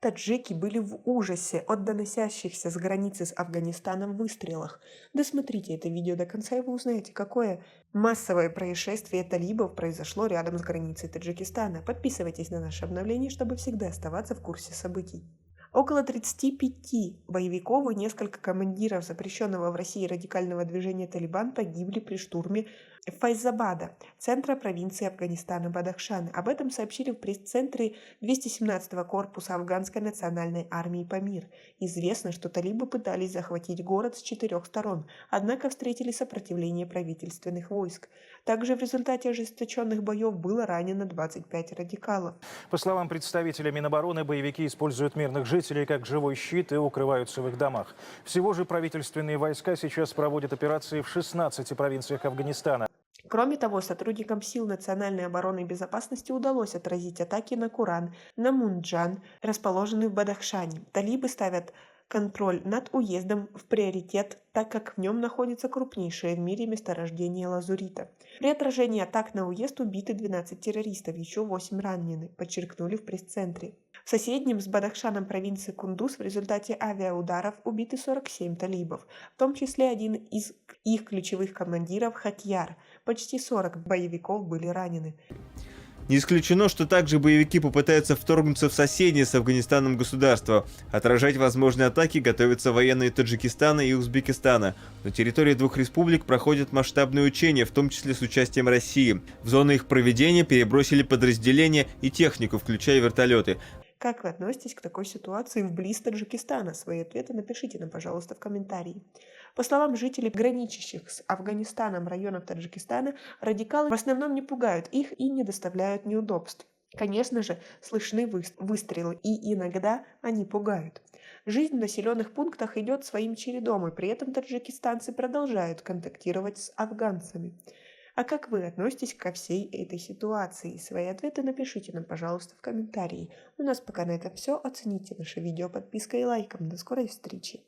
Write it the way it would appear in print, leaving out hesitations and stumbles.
Таджики были в ужасе от доносящихся с границы с Афганистаном выстрелов. Досмотрите это видео до конца, и вы узнаете, какое массовое происшествие талибов произошло рядом с границей Таджикистана. Подписывайтесь на наши обновления, чтобы всегда оставаться в курсе событий. Около 35 боевиков и несколько командиров запрещенного в России радикального движения «Талибан» погибли при штурме Файзабада, центра провинции Афганистана Бадахшан. Об этом сообщили в пресс-центре 217-го корпуса Афганской национальной армии «Памир». Известно, что талибы пытались захватить город с 4 сторон, однако встретили сопротивление правительственных войск. Также в результате ожесточенных боев было ранено 25 радикалов. По словам представителя Минобороны, боевики используют мирных жителей как живой щит и укрываются в их домах. Всего же правительственные войска сейчас проводят операции в 16 провинциях Афганистана. Кроме того, сотрудникам сил национальной обороны и безопасности удалось отразить атаки на Куран, на Мунджан, расположенный в Бадахшане. Талибы ставят контроль над уездом в приоритет, так как в нем находится крупнейшее в мире месторождение лазурита. При отражении атак на уезд убиты 12 террористов, еще 8 ранены, подчеркнули в пресс-центре. В соседнем с Бадахшаном провинции Кундуз в результате авиаударов убиты 47 талибов, в том числе один из их ключевых командиров Хатьяр. Почти 40 боевиков были ранены. Не исключено, что также боевики попытаются вторгнуться в соседнее с Афганистаном государство. Отражать возможные атаки готовятся военные Таджикистана и Узбекистана. На территории двух республик проходят масштабные учения, в том числе с участием России. В зону их проведения перебросили подразделения и технику, включая вертолеты. Как вы относитесь к такой ситуации вблизи Таджикистана? Свои ответы напишите нам, пожалуйста, в комментарии. По словам жителей, граничащих с Афганистаном районов Таджикистана, радикалы в основном не пугают их и не доставляют неудобств. Конечно же, слышны выстрелы, и иногда они пугают. Жизнь в населенных пунктах идет своим чередом, и при этом таджикистанцы продолжают контактировать с афганцами. А как вы относитесь ко всей этой ситуации? Свои ответы напишите нам, пожалуйста, в комментарии. У нас пока на этом все. Оцените наше видео подпиской и лайком. До скорой встречи!